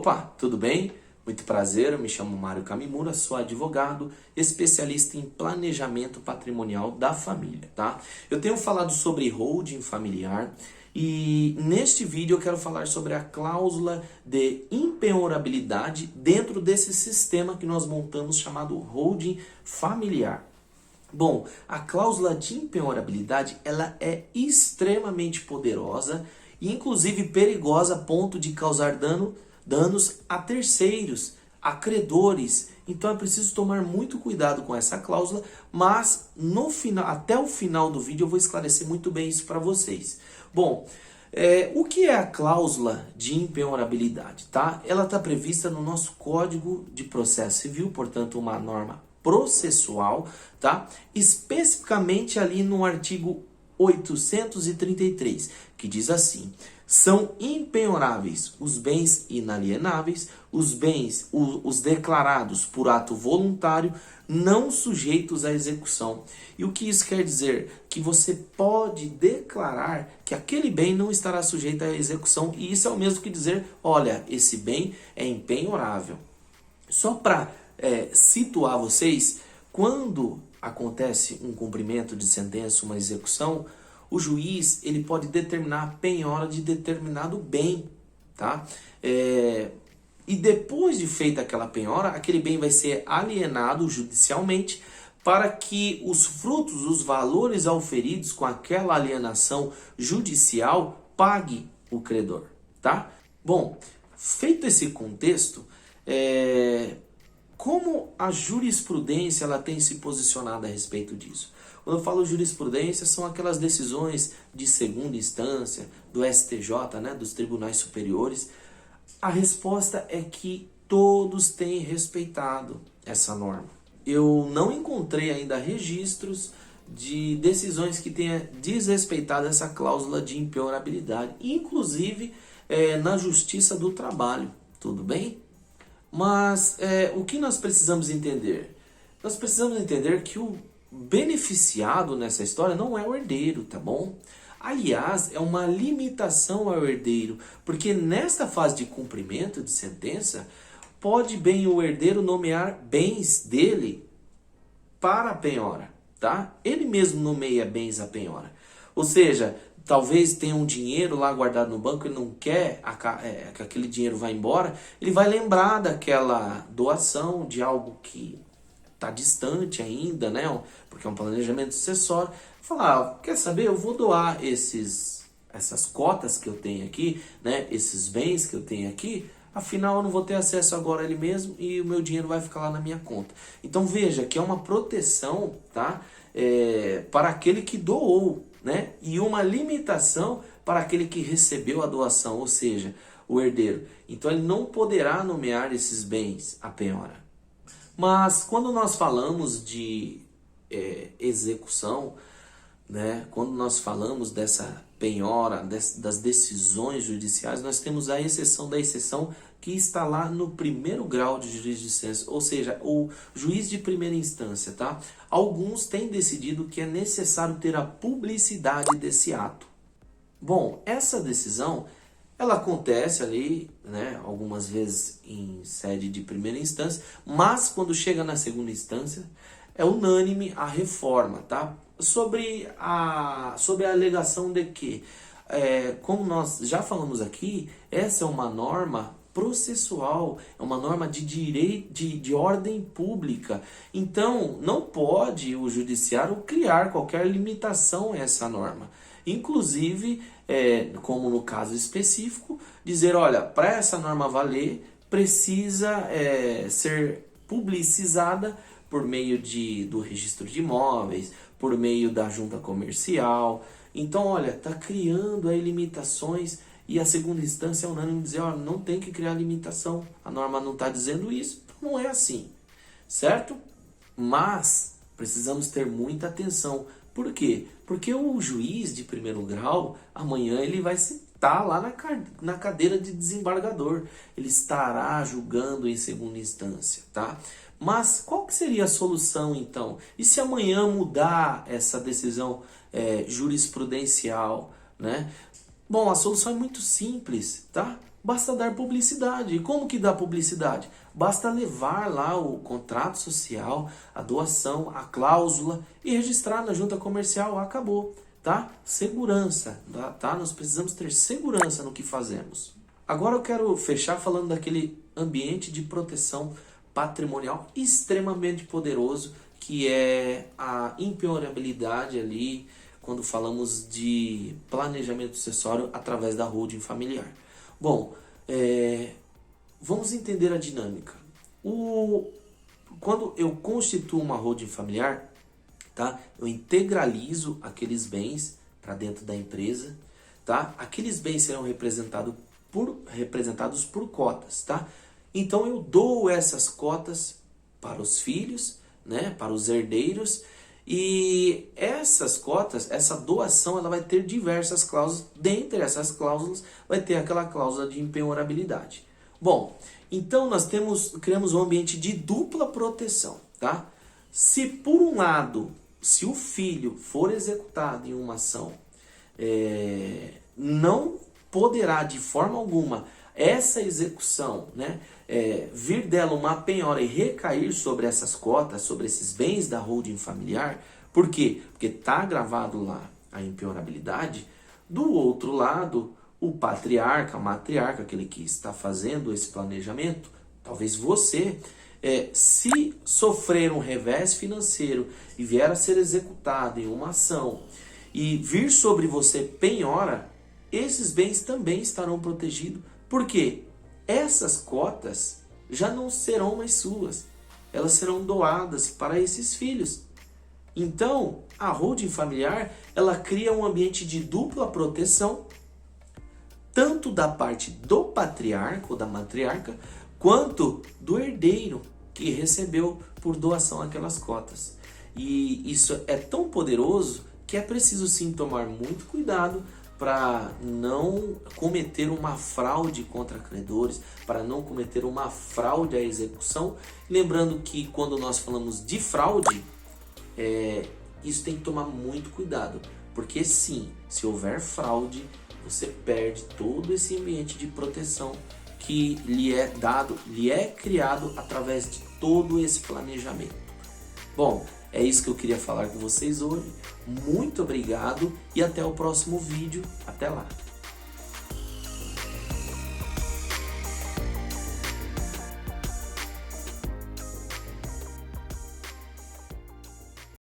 Opa, tudo bem? Muito prazer, eu me chamo Mário Kamimura, sou advogado, especialista em planejamento patrimonial da família, tá? Eu tenho falado sobre holding familiar e neste vídeo eu quero falar sobre a cláusula de impenhorabilidade dentro desse sistema que nós montamos chamado holding familiar. Bom, a cláusula de impenhorabilidade ela é extremamente poderosa e inclusive perigosa a ponto de causar danos a terceiros, a credores. Então é preciso tomar muito cuidado com essa cláusula, mas no final, até o final do vídeo eu vou esclarecer muito bem isso para vocês. Bom, o que é a cláusula de impenhorabilidade? Tá? Ela está prevista no nosso Código de Processo Civil, portanto uma norma processual, tá? Especificamente ali no artigo 833, que diz assim: são impenhoráveis os bens inalienáveis, os bens, os declarados por ato voluntário, não sujeitos à execução. E o que isso quer dizer? Que você pode declarar que aquele bem não estará sujeito à execução, e isso é o mesmo que dizer, olha, esse bem é impenhorável. Só para situar vocês, quando acontece um cumprimento de sentença, uma execução, o juiz ele pode determinar a penhora de determinado bem, tá? E depois de feita aquela penhora, aquele bem vai ser alienado judicialmente para que os frutos, os valores auferidos com aquela alienação judicial pague o credor, tá? Bom, feito esse contexto, como a jurisprudência ela tem se posicionado a respeito disso? Quando eu falo jurisprudência, são aquelas decisões de segunda instância, do STJ, né, dos tribunais superiores. A resposta é que todos têm respeitado essa norma. Eu não encontrei ainda registros de decisões que tenham desrespeitado essa cláusula de impenhorabilidade, inclusive na Justiça do Trabalho, tudo bem? Mas o que nós precisamos entender? Nós precisamos entender que o beneficiado nessa história não é o herdeiro, tá bom? Aliás, é uma limitação ao herdeiro, porque nesta fase de cumprimento de sentença, pode bem o herdeiro nomear bens dele para a penhora, tá? Ele mesmo nomeia bens à penhora. Ou seja, talvez tenha um dinheiro lá guardado no banco, ele não quer que aquele dinheiro vá embora, ele vai lembrar daquela doação de algo que está distante ainda, né? Porque é um planejamento sucessório. Falar, quer saber, eu vou doar essas cotas que eu tenho aqui, né? Esses bens que eu tenho aqui, afinal eu não vou ter acesso agora a ele mesmo e o meu dinheiro vai ficar lá na minha conta. Então veja que é uma proteção, tá? Para aquele que doou, né? E uma limitação para aquele que recebeu a doação, ou seja, o herdeiro. Então ele não poderá nomear esses bens à penhora. Mas quando nós falamos de execução, né? Quando nós falamos dessa penhora, das decisões judiciais, nós temos a exceção da exceção que está lá no primeiro grau de jurisdição, ou seja, o juiz de primeira instância, tá? Alguns têm decidido que é necessário ter a publicidade desse ato. Bom, essa decisão, ela acontece ali, né, algumas vezes em sede de primeira instância, mas quando chega na segunda instância, é unânime a reforma, tá? Sobre a alegação de que, como nós já falamos aqui, essa é uma norma processual, é uma norma de direito, de ordem pública. Então, não pode o judiciário criar qualquer limitação a essa norma. Inclusive, como no caso específico, dizer, olha, para essa norma valer, precisa ser publicizada por meio do registro de imóveis, por meio da junta comercial. Então, olha, está criando aí limitações e a segunda instância é unânime dizer, olha, não tem que criar limitação, a norma não está dizendo isso, não é assim, certo? Mas precisamos ter muita atenção. Por quê? Porque o juiz de primeiro grau, amanhã ele vai sentar lá na cadeira de desembargador. Ele estará julgando em segunda instância, tá? Mas qual que seria a solução então? E se amanhã mudar essa decisão jurisprudencial, né? Bom, a solução é muito simples, tá? Basta dar publicidade. E como que dá publicidade? Basta levar lá o contrato social, a doação, a cláusula e registrar na junta comercial. Acabou, tá? Segurança, tá? Nós precisamos ter segurança no que fazemos. Agora eu quero fechar falando daquele ambiente de proteção patrimonial extremamente poderoso, que é a impenhorabilidade ali, quando falamos de planejamento sucessório através da holding familiar. Bom, vamos entender a dinâmica. Quando eu constituo uma holding familiar, tá? Eu integralizo aqueles bens para dentro da empresa, tá? Aqueles bens serão representados por cotas, tá? Então eu dou essas cotas para os filhos, né? Para os herdeiros. E essas cotas, essa doação, ela vai ter diversas cláusulas. Dentre essas cláusulas, vai ter aquela cláusula de impenhorabilidade. Bom, então nós criamos um ambiente de dupla proteção, tá? Se por um lado, se o filho for executado em uma ação, não poderá de forma alguma essa execução, né, vir dela uma penhora e recair sobre essas cotas, sobre esses bens da holding familiar. Por quê? Porque está gravado lá a impenhorabilidade. Do outro lado, o patriarca, a matriarca, aquele que está fazendo esse planejamento, talvez você, se sofrer um revés financeiro e vier a ser executado em uma ação e vir sobre você penhora, esses bens também estarão protegidos. Por quê? Essas cotas já não serão mais suas. Elas serão doadas para esses filhos. Então, a holding familiar, ela cria um ambiente de dupla proteção, tanto da parte do patriarca ou da matriarca, quanto do herdeiro que recebeu por doação aquelas cotas. E isso é tão poderoso que é preciso sim tomar muito cuidado para não cometer uma fraude contra credores, para não cometer uma fraude à execução. Lembrando que quando nós falamos de fraude, isso tem que tomar muito cuidado, porque sim, se houver fraude, você perde todo esse ambiente de proteção que lhe é dado, lhe é criado através de todo esse planejamento. Bom, é isso que eu queria falar com vocês hoje. Muito obrigado e até o próximo vídeo. Até lá!